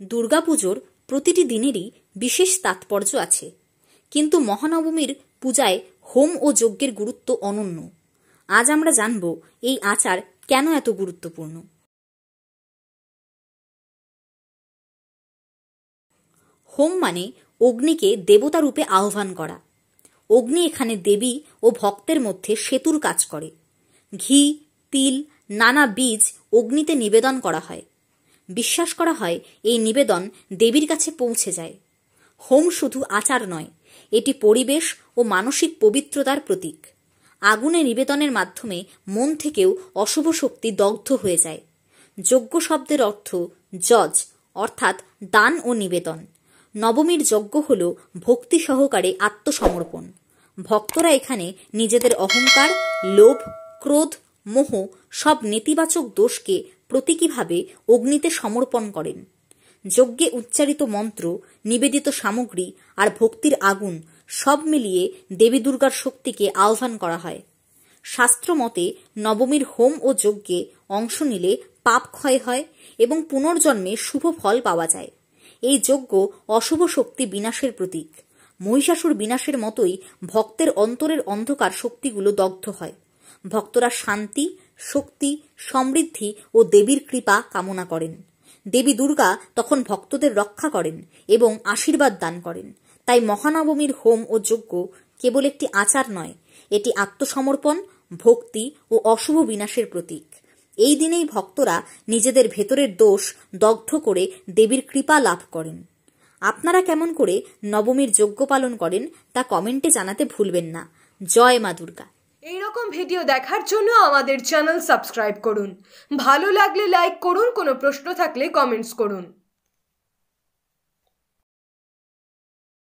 দুর্গাপুজোর প্রতিটি দিনেরই বিশেষ তাৎপর্য আছে, কিন্তু মহানবমীর পূজায় হোম ও যজ্ঞের গুরুত্ব অনন্য। আজ আমরা জানব এই আচার কেন এত গুরুত্বপূর্ণ। হোম মানে অগ্নিকে দেবতা রূপে আহ্বান করা। অগ্নি এখানে দেবী ও ভক্তের মধ্যে সেতুর কাজ করে। ঘি, তিল, নানা বীজ অগ্নিতে নিবেদন করা হয়। বিশ্বাস করা হয় এই নিবেদন দেবীর কাছে পৌঁছে যায়। হোম শুধু আচার নয়, এটি পরিবেশ ও মানসিক পবিত্রতার প্রতীক। আগুনে নিবেদনের মাধ্যমে মন থেকেও অশুভ শক্তি দগ্ধ হয়ে যায়। যজ্ঞ শব্দের অর্থ যজ, অর্থাৎ দান ও নিবেদন। নবমীর যজ্ঞ হল ভক্তি সহকারে আত্মসমর্পণ। ভক্তরা এখানে নিজেদের অহংকার, লোভ, ক্রোধ, মোহ সব নেতিবাচক দোষকে প্রতীকীভাবে অগ্নিতে সমর্পণ করেন। যজ্ঞে উচ্চারিত মন্ত্র, নিবেদিত সামগ্রী আর ভক্তির আগুন সব মিলিয়ে দেবী দুর্গার শক্তিকে আহ্বান করা হয়। শাস্ত্র মতে নবমীর হোম ও যজ্ঞে অংশ নিলে পাপ ক্ষয় হয় এবং পুনর্জন্মে শুভ ফল পাওয়া যায়। এই যজ্ঞ অশুভ শক্তি বিনাশের প্রতীক। মহিষাসুর বিনাশের মতোই ভক্তের অন্তরের অন্ধকার শক্তিগুলো দগ্ধ হয়। ভক্তরা শান্তি, শক্তি, সমৃদ্ধি ও দেবীর কৃপা কামনা করেন। দেবী দুর্গা তখন ভক্তদের রক্ষা করেন এবং আশীর্বাদ দান করেন। তাই মহানবমীর হোম ও যজ্ঞ কেবল একটি আচার নয়, এটি আত্মসমর্পণ, ভক্তি ও অশুভ বিনাশের প্রতীক। এই দিনেই ভক্তরা নিজেদের ভেতরের দোষ দগ্ধ করে দেবীর কৃপা লাভ করেন। আপনারা কেমন করে নবমীর যজ্ঞ পালন করেন তা কমেন্টে জানাতে ভুলবেন না। জয় মা দুর্গা। এই রকম ভিডিও দেখার জন্য আমাদের চ্যানেল সাবস্ক্রাইব করুন। ভালো লাগলে লাইক করুন, কোনো প্রশ্ন থাকলে কমেন্টস করুন।